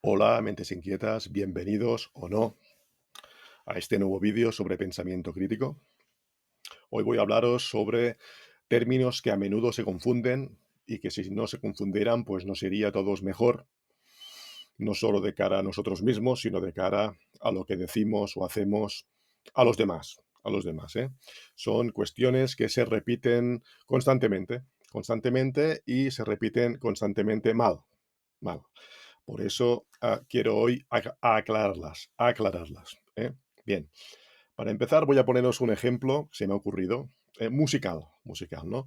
Hola, mentes inquietas, bienvenidos o no a este nuevo vídeo sobre pensamiento crítico. Hoy voy a hablaros sobre términos que a menudo se confunden y que si no se confundieran, pues nos iría a todos mejor, no solo de cara a nosotros mismos, sino de cara a lo que decimos o hacemos a los demás, ¿eh? Son cuestiones que se repiten constantemente y se repiten constantemente mal. Por eso quiero hoy aclararlas, ¿eh? Bien, para empezar voy a poneros un ejemplo, se me ha ocurrido, musical, ¿no?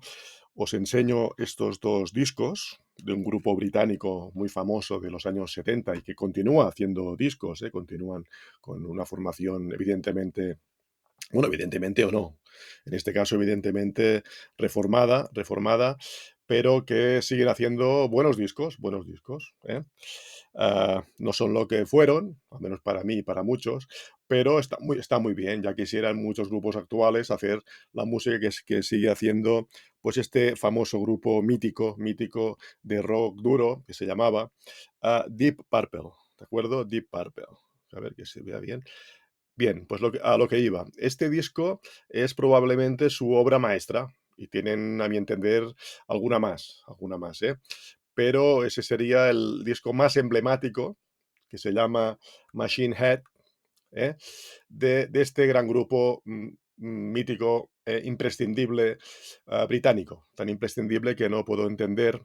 Os enseño estos dos discos de un grupo británico muy famoso de los años 70 y que continúa haciendo discos, continúan con una formación evidentemente o no. En este caso, evidentemente, reformada, pero que siguen haciendo buenos discos, ¿eh? No son lo que fueron, al menos para mí y para muchos, pero está muy bien. Ya quisieran muchos grupos actuales hacer la música que sigue haciendo pues este famoso grupo mítico de rock duro que se llamaba Deep Purple, ¿de acuerdo? Deep Purple. A ver que se vea bien. Bien, pues a lo que iba. Este disco es probablemente su obra maestra y tienen, a mi entender, alguna más, ¿eh? Pero ese sería el disco más emblemático, que se llama Machine Head, ¿eh? De este gran grupo mítico, imprescindible, británico. Tan imprescindible que no puedo entender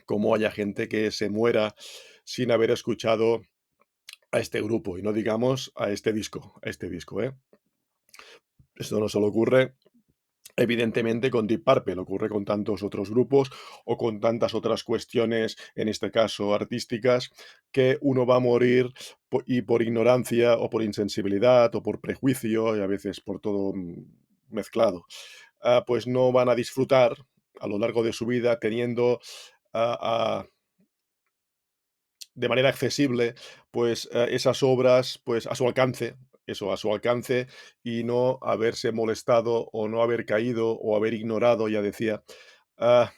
cómo haya gente que se muera sin haber escuchado a este grupo y no digamos a este disco, ¿eh? Esto no solo ocurre, evidentemente, con Deep Purple, ocurre con tantos otros grupos o con tantas otras cuestiones, en este caso artísticas, que uno va a morir y por ignorancia o por insensibilidad o por prejuicio y a veces por todo mezclado, pues no van a disfrutar a lo largo de su vida teniendo de manera accesible, pues, esas obras, pues, a su alcance, eso, a su alcance, y no haberse molestado, o no haber caído, o haber ignorado, ya decía, ah,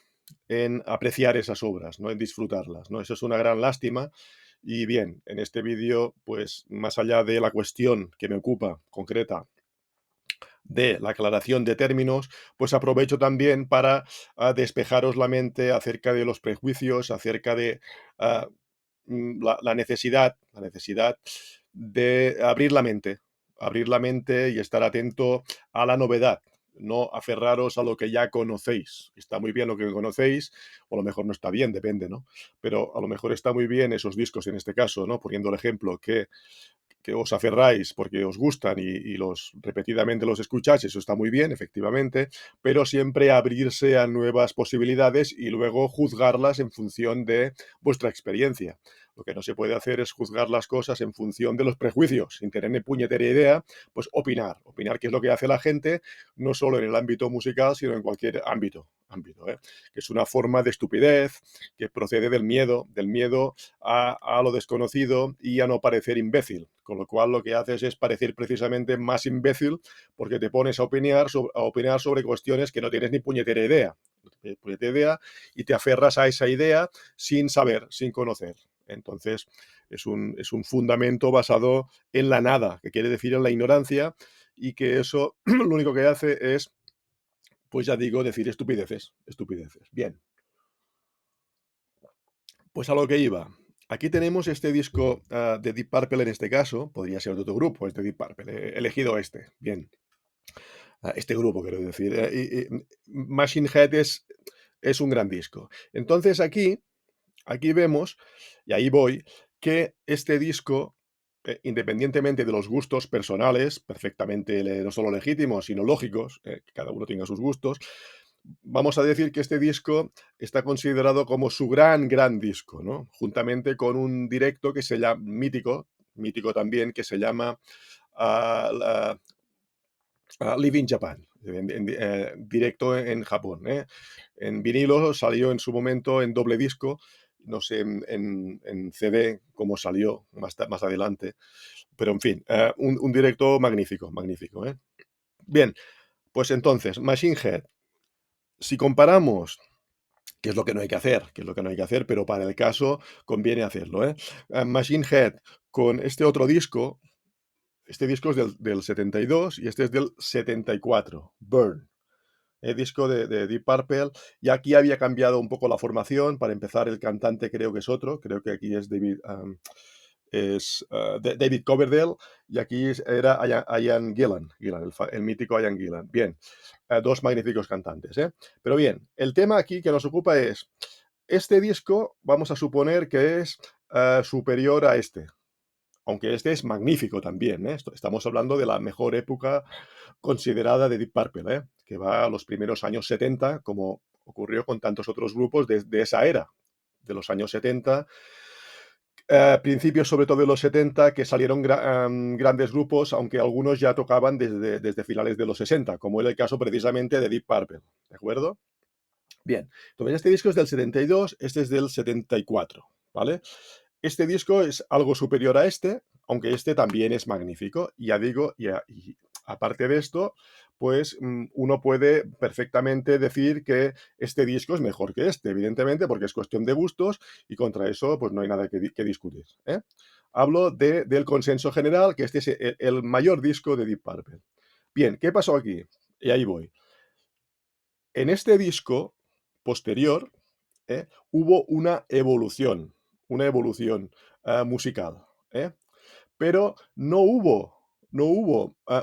en apreciar esas obras, ¿no? En disfrutarlas, ¿no? Eso es una gran lástima. Y bien, en este vídeo, pues, más allá de la cuestión que me ocupa, concreta, de la aclaración de términos, pues aprovecho también para despejaros la mente acerca de los prejuicios, acerca de ah, la necesidad de abrir la mente y estar atento a la novedad. No aferraros a lo que ya conocéis. Está muy bien lo que conocéis, o a lo mejor no está bien, depende, ¿no? Pero a lo mejor está muy bien esos discos en este caso, ¿no? Poniendo el ejemplo que os aferráis porque os gustan y los repetidamente los escucháis, eso está muy bien, efectivamente, pero siempre abrirse a nuevas posibilidades y luego juzgarlas en función de vuestra experiencia. Lo que no se puede hacer es juzgar las cosas en función de los prejuicios, sin tener ni puñetera idea, pues opinar qué es lo que hace la gente, no solo en el ámbito musical, sino en cualquier ámbito, ¿eh? Que es una forma de estupidez que procede del miedo a lo desconocido y a no parecer imbécil. Con lo cual lo que haces es parecer precisamente más imbécil porque te pones a opinar sobre cuestiones que no tienes ni puñetera idea. Puñetera idea y te aferras a esa idea sin saber, sin conocer. Entonces es un fundamento basado en la nada, que quiere decir en la ignorancia y que eso lo único que hace es, pues ya digo, decir estupideces. Bien, pues a lo que iba. Aquí tenemos este disco, de Deep Purple en este caso, podría ser de otro grupo, este Deep Purple, he elegido este, bien, este grupo quiero decir, Machine Head es un gran disco. Entonces aquí vemos, y ahí voy, que este disco, independientemente de los gustos personales, perfectamente no solo legítimos, sino lógicos, que cada uno tenga sus gustos, vamos a decir que este disco está considerado como su gran disco, ¿no? Juntamente con un directo que se llama mítico también, que se llama ah, Live in Japan, directo en Japón, ¿eh? En vinilo salió en su momento en doble disco, no sé en CD cómo salió más adelante, pero en fin, un directo magnífico, ¿eh? Bien, pues entonces, Machine Head, si comparamos que es lo que no hay que hacer, que es lo que no hay que hacer, pero para el caso conviene hacerlo, ¿eh? Machine Head con este otro disco, este disco es del 72 y este es del 74, Burn. El disco de Deep Purple, y aquí había cambiado un poco la formación. Para empezar, el cantante creo que es otro, creo que aquí es David Coverdale, y aquí era Ian Gillan, el mítico Ian Gillan. Bien, dos magníficos cantantes, ¿eh? Pero bien, el tema aquí que nos ocupa es, este disco vamos a suponer que es superior a este, aunque este es magnífico también, ¿eh? Estamos hablando de la mejor época considerada de Deep Purple, ¿eh? Que va a los primeros años 70, como ocurrió con tantos otros grupos de esa era, de los años 70, principios sobre todo de los 70, que salieron grandes grupos, aunque algunos ya tocaban desde finales de los 60, como era el caso precisamente de Deep Purple, ¿de acuerdo? Bien, entonces este disco es del 72, este es del 74, ¿vale? Este disco es algo superior a este, aunque este también es magnífico. Y ya digo, y aparte de esto, pues uno puede perfectamente decir que este disco es mejor que este, evidentemente, porque es cuestión de gustos y contra eso pues no hay nada que discutir, ¿eh? Hablo del consenso general, que este es el mayor disco de Deep Purple. Bien, ¿qué pasó aquí? Y ahí voy. En este disco posterior, hubo una evolución musical, ¿eh? Pero no hubo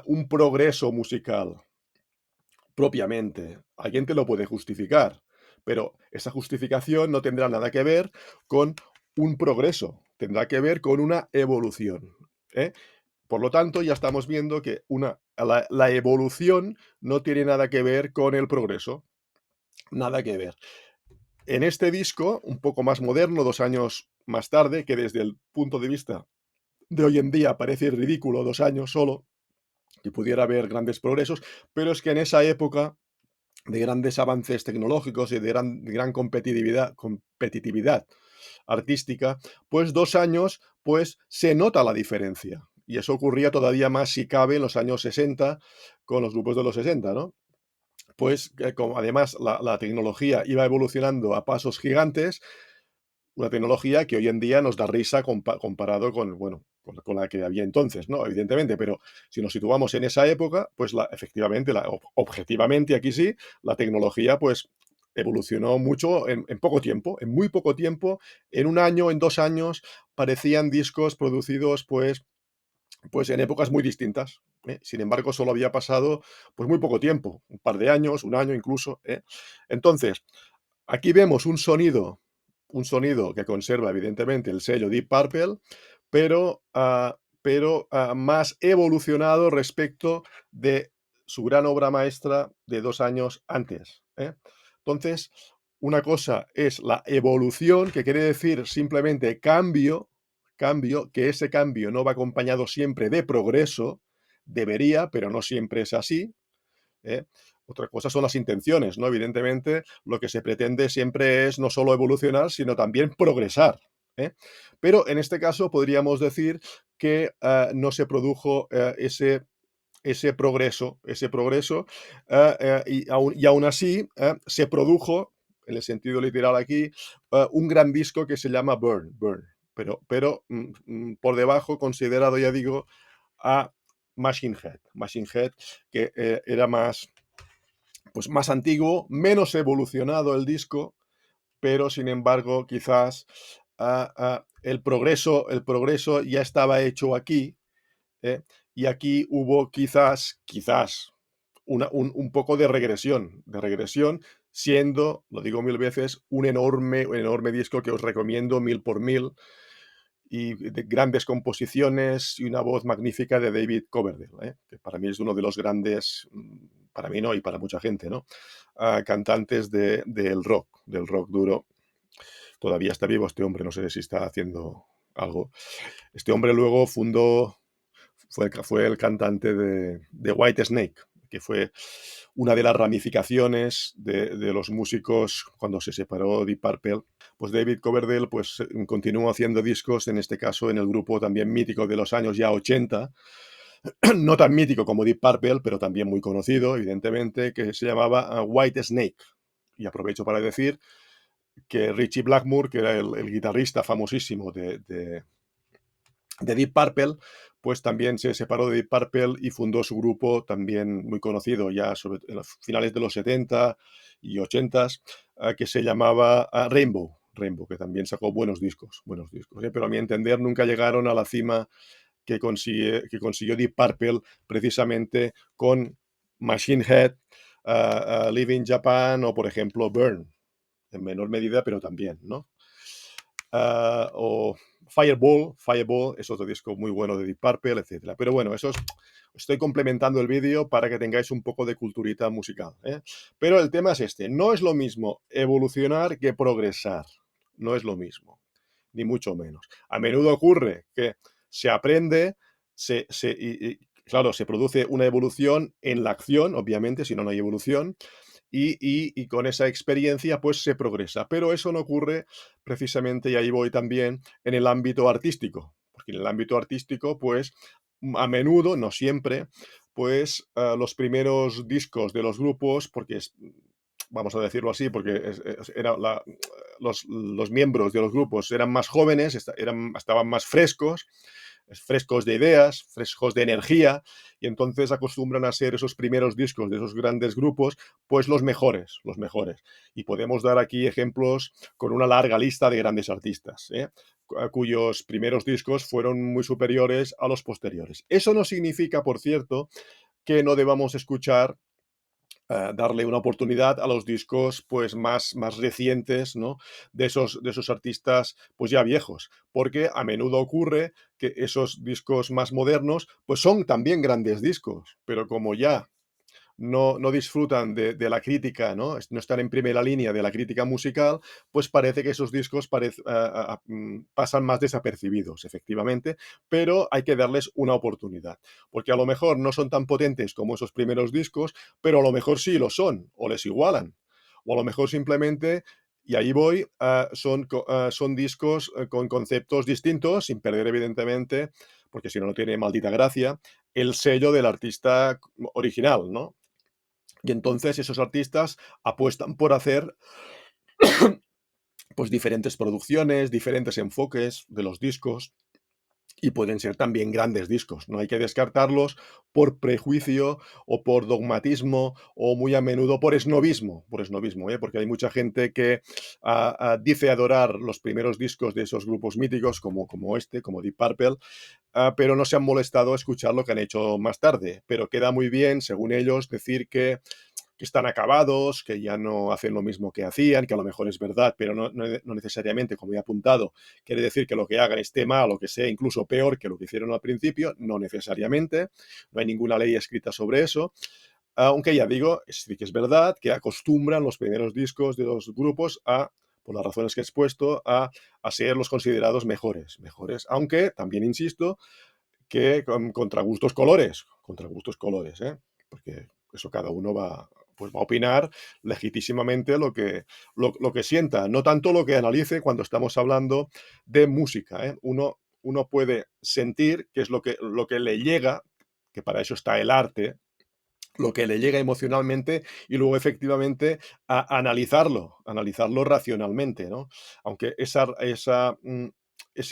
un progreso musical propiamente. Alguien te lo puede justificar, pero esa justificación no tendrá nada que ver con un progreso, tendrá que ver con una evolución, ¿eh? Por lo tanto, ya estamos viendo que la evolución no tiene nada que ver con el progreso, nada que ver. En este disco, un poco más moderno, 2 años más tarde, que desde el punto de vista de hoy en día parece ridículo, 2 años solo, que pudiera haber grandes progresos, pero es que en esa época de grandes avances tecnológicos y de gran competitividad artística, pues 2 años, pues se nota la diferencia. Y eso ocurría todavía más, si cabe, en los años 60, con los grupos de los 60, ¿no? Pues, como además la tecnología iba evolucionando a pasos gigantes, una tecnología que hoy en día nos da risa comparado con, bueno, con la que había entonces, ¿no? Evidentemente, pero si nos situamos en esa época, pues efectivamente, objetivamente aquí sí, la tecnología pues evolucionó mucho en poco tiempo, en muy poco tiempo, en 1 año, en 2 años, parecían discos producidos pues en épocas muy distintas, ¿eh? Sin embargo, solo había pasado pues muy poco tiempo, un par de años, 1 año incluso, ¿eh? Entonces, aquí vemos un sonido que conserva evidentemente el sello Deep Purple, pero más evolucionado respecto de su gran obra maestra de 2 años antes, ¿eh? Entonces, una cosa es la evolución, que quiere decir simplemente cambio, que ese cambio no va acompañado siempre de progreso, debería, pero no siempre es así, ¿eh? Otra cosa son las intenciones, ¿no? Evidentemente, lo que se pretende siempre es no solo evolucionar, sino también progresar, ¿eh? Pero en este caso podríamos decir que no se produjo ese progreso, y aún así se produjo, en el sentido literal aquí, un gran disco que se llama Burn, pero por debajo considerado, ya digo, a Machine Head, que era más antiguo, menos evolucionado el disco, pero sin embargo, quizás el progreso ya estaba hecho aquí, ¿eh? Y aquí hubo quizás un poco de regresión, siendo, lo digo mil veces, un enorme disco que os recomiendo mil por mil, y de grandes composiciones y una voz magnífica de David Coverdale, que para mí es uno de los grandes, para mí no, y para mucha gente, ¿no? Cantantes del rock duro. Todavía está vivo este hombre, no sé si está haciendo algo. Este hombre luego fue el cantante de White Snake, que fue una de las ramificaciones de los músicos cuando se separó Deep Purple. Pues David Coverdale pues continuó haciendo discos, en este caso en el grupo también mítico de los años ya 80, no tan mítico como Deep Purple, pero también muy conocido, evidentemente, que se llamaba White Snake. Y aprovecho para decir que Richie Blackmore, que era el guitarrista famosísimo de Deep Purple, pues también se separó de Deep Purple y fundó su grupo también muy conocido ya sobre en los finales de los 70 y 80, que se llamaba Rainbow. Rainbow, que también sacó buenos discos, ¿eh? Pero a mi entender nunca llegaron a la cima que consiguió Deep Purple precisamente con Machine Head, Living Japan o, por ejemplo, Burn, en menor medida, pero también, ¿no? O Fireball es otro disco muy bueno de Deep Purple, etcétera. Pero bueno, estoy complementando el vídeo para que tengáis un poco de culturita musical, ¿eh? Pero el tema es este, no es lo mismo evolucionar que progresar, no es lo mismo, ni mucho menos. A menudo ocurre que se aprende, claro, se produce una evolución en la acción, obviamente, si no, no hay evolución, y con esa experiencia pues se progresa. Pero eso no ocurre precisamente, y ahí voy también, en el ámbito artístico, porque en el ámbito artístico pues a menudo, no siempre, pues los primeros discos de los grupos, porque vamos a decirlo así, porque los miembros de los grupos eran más jóvenes, estaban más frescos de ideas, frescos de energía, y entonces acostumbran a ser esos primeros discos de esos grandes grupos, pues los mejores. Y podemos dar aquí ejemplos con una larga lista de grandes artistas, ¿eh? Cuyos primeros discos fueron muy superiores a los posteriores. Eso no significa, por cierto, que no debamos escuchar, darle una oportunidad a los discos pues más recientes, ¿no? De esos artistas pues ya viejos, porque a menudo ocurre que esos discos más modernos pues son también grandes discos, pero como ya no disfrutan de la crítica, ¿no? No están en primera línea de la crítica musical, pues parece que esos discos pasan más desapercibidos, efectivamente, pero hay que darles una oportunidad, porque a lo mejor no son tan potentes como esos primeros discos, pero a lo mejor sí lo son, o les igualan, o a lo mejor simplemente, y ahí voy, son discos con conceptos distintos, sin perder evidentemente, porque si no, no tiene maldita gracia, el sello del artista original, ¿no? Y entonces esos artistas apuestan por hacer pues diferentes producciones, diferentes enfoques de los discos y pueden ser también grandes discos. No hay que descartarlos por prejuicio o por dogmatismo o muy a menudo por esnovismo, ¿eh? Porque hay mucha gente que dice adorar los primeros discos de esos grupos míticos como este, como Deep Purple, pero no se han molestado a escuchar lo que han hecho más tarde. Pero queda muy bien, según ellos, decir que están acabados, que ya no hacen lo mismo que hacían, que a lo mejor es verdad, pero no necesariamente, como he apuntado, quiere decir que lo que hagan esté mal o que sea incluso peor que lo que hicieron al principio, no necesariamente, no hay ninguna ley escrita sobre eso, aunque ya digo, sí que es verdad que acostumbran los primeros discos de los grupos por las razones que he expuesto, a ser los considerados mejores, aunque también insisto que contra gustos colores, ¿eh? Porque eso cada uno va a opinar legítimamente lo que sienta, no tanto lo que analice cuando estamos hablando de música, ¿eh? Uno puede sentir que es lo que le llega, que para eso está el arte, lo que le llega emocionalmente y luego efectivamente analizarlo racionalmente, ¿no? Aunque ese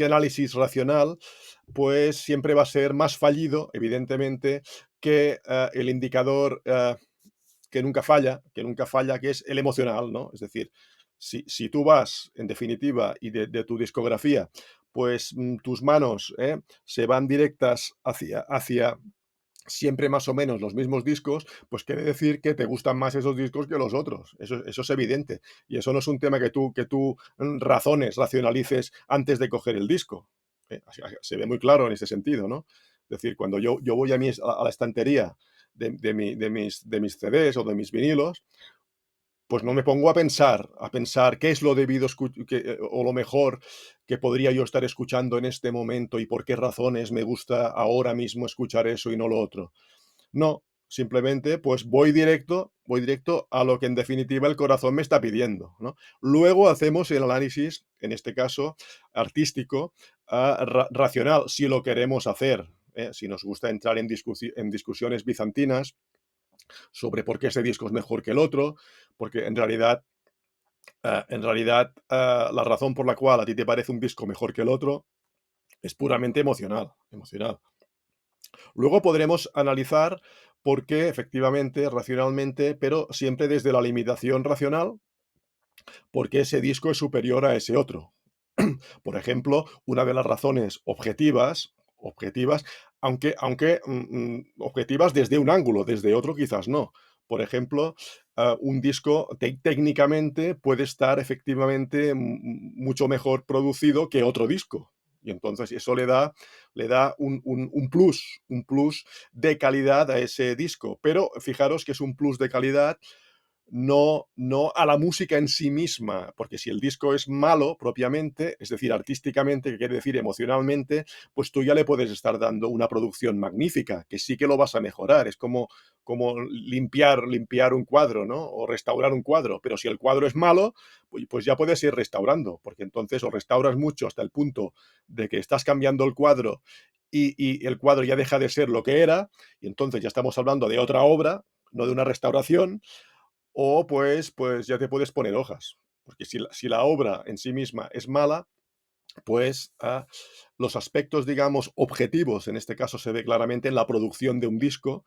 análisis racional pues siempre va a ser más fallido, evidentemente, que el indicador que nunca falla, que es el emocional, ¿no? Es decir, si tú vas, en definitiva, y de tu discografía, pues tus manos se van directas hacia siempre más o menos los mismos discos, pues quiere decir que te gustan más esos discos que los otros. Eso es evidente. Y eso no es un tema que tú racionalices antes de coger el disco. Se ve muy claro en ese sentido, ¿no? Es decir, cuando yo voy a la estantería de mis CDs o de mis vinilos, pues no me pongo a pensar qué es lo debido o lo mejor que podría yo estar escuchando en este momento y por qué razones me gusta ahora mismo escuchar eso y no lo otro. No, simplemente pues voy directo a lo que en definitiva el corazón me está pidiendo, ¿no? Luego hacemos el análisis, en este caso artístico, racional, si lo queremos hacer, ¿eh? Si nos gusta entrar en discusiones bizantinas sobre por qué ese disco es mejor que el otro, porque en realidad En realidad, la razón por la cual a ti te parece un disco mejor que el otro es puramente emocional, emocional. Luego podremos analizar por qué, efectivamente, racionalmente, pero siempre desde la limitación racional, por qué ese disco es superior a ese otro. Por ejemplo, una de las razones objetivas, objetivas desde un ángulo, desde otro quizás no. Por ejemplo, un disco técnicamente puede estar efectivamente mucho mejor producido que otro disco. Y entonces eso le da un plus de calidad a ese disco. Pero fijaros que es un plus de calidad no a la música en sí misma, porque si el disco es malo propiamente, es decir, artísticamente, que quiere decir emocionalmente, pues tú ya le puedes estar dando una producción magnífica, que sí que lo vas a mejorar. Es como limpiar un cuadro, ¿no? O restaurar un cuadro. Pero si el cuadro es malo, pues ya puedes ir restaurando, porque entonces o restauras mucho hasta el punto de que estás cambiando el cuadro y el cuadro ya deja de ser lo que era, y entonces ya estamos hablando de otra obra, no de una restauración, o pues ya te puedes poner hojas, porque si la obra en sí misma es mala, pues, los aspectos, digamos, objetivos, en este caso se ve claramente en la producción de un disco,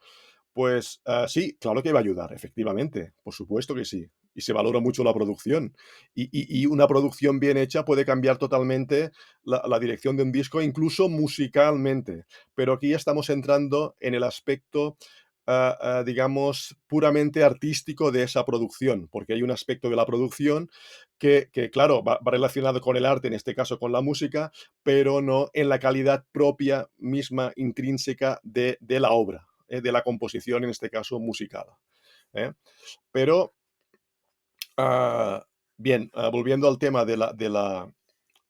pues, sí, claro que va a ayudar, efectivamente, por supuesto que sí. Y se valora mucho la producción. Y una producción bien hecha puede cambiar totalmente la dirección de un disco, incluso musicalmente. Pero aquí ya estamos entrando en el aspecto, digamos, puramente artístico de esa producción, porque hay un aspecto de la producción que claro, va relacionado con el arte, en este caso con la música, pero no en la calidad propia misma intrínseca de la obra, de la composición, en este caso musical, ¿eh? Pero, ah, bien, volviendo al tema de la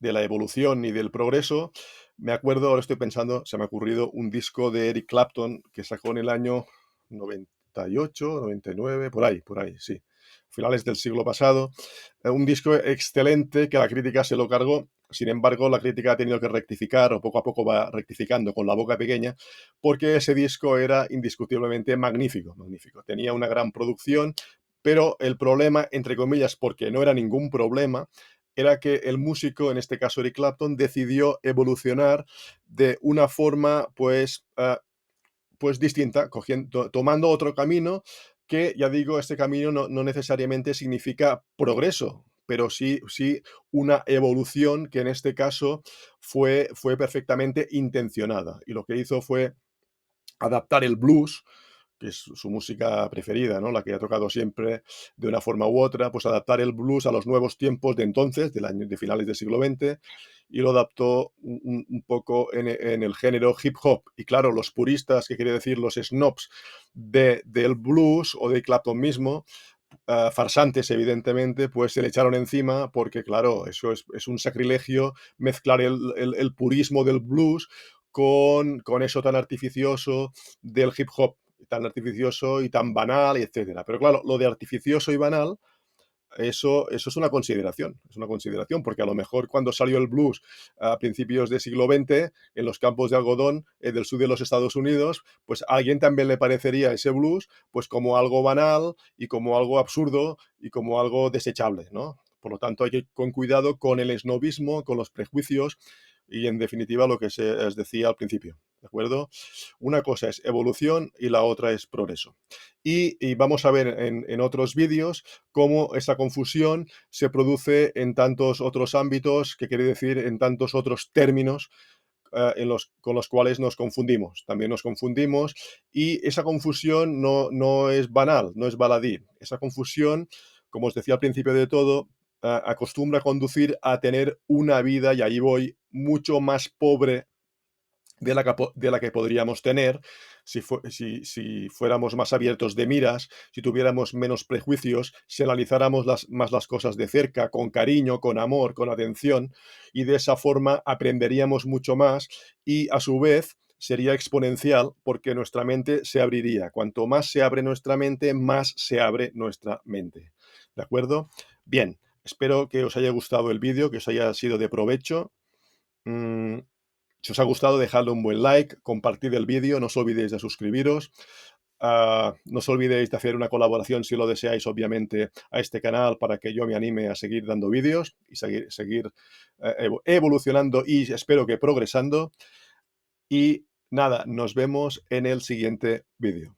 evolución y del progreso, me acuerdo, ahora estoy pensando, se me ha ocurrido un disco de Eric Clapton que sacó en el año 98, 99, por ahí, sí, finales del siglo pasado. Un disco excelente que la crítica se lo cargó. Sin embargo, la crítica ha tenido que rectificar, o poco a poco va rectificando con la boca pequeña, porque ese disco era indiscutiblemente magnífico, magnífico. Tenía una gran producción, pero el problema, entre comillas, porque no era ningún problema, era que el músico, en este caso Eric Clapton, decidió evolucionar de una forma, pues distinta, tomando otro camino que, ya digo, este camino no necesariamente significa progreso, pero sí una evolución que en este caso fue perfectamente intencionada. Y lo que hizo fue adaptar el blues, que es su música preferida, ¿no? La que ha tocado siempre de una forma u otra, pues adaptar el blues a los nuevos tiempos de entonces, de finales del siglo XX, y lo adaptó un poco en el género hip hop. Y claro, los puristas, que quiere decir los snobs del blues o de Clapton mismo, farsantes evidentemente, pues se le echaron encima porque, claro, eso es un sacrilegio mezclar el purismo del blues con eso tan artificioso del hip hop, tan artificioso y tan banal, etcétera. Pero claro, lo de artificioso y banal, eso es una consideración, porque a lo mejor cuando salió el blues a principios del siglo XX, en los campos de algodón del sur de los Estados Unidos, pues a alguien también le parecería ese blues pues como algo banal y como algo absurdo y como algo desechable, ¿no? Por lo tanto, hay que ir con cuidado con el esnobismo, con los prejuicios y, en definitiva, lo que se os decía al principio, ¿de acuerdo? Una cosa es evolución y la otra es progreso. Y vamos a ver en otros vídeos cómo esa confusión se produce en tantos otros ámbitos, que quiere decir en tantos otros términos con los cuales nos confundimos. También nos confundimos y esa confusión no es banal, no es baladí. Esa confusión, como os decía al principio de todo, acostumbra a conducir a tener una vida, y ahí voy, mucho más pobre de la que podríamos tener si fuéramos más abiertos de miras, si tuviéramos menos prejuicios, si analizáramos más las cosas de cerca, con cariño, con amor, con atención, y de esa forma aprenderíamos mucho más y, a su vez, sería exponencial porque nuestra mente se abriría. Cuanto más se abre nuestra mente, más se abre nuestra mente. ¿De acuerdo? Bien, espero que os haya gustado el vídeo, que os haya sido de provecho. Si os ha gustado, dejadle un buen like, compartid el vídeo, no os olvidéis de suscribiros. No os olvidéis de hacer una colaboración, si lo deseáis, obviamente, a este canal para que yo me anime a seguir dando vídeos y seguir evolucionando y espero que progresando. Y nada, nos vemos en el siguiente vídeo.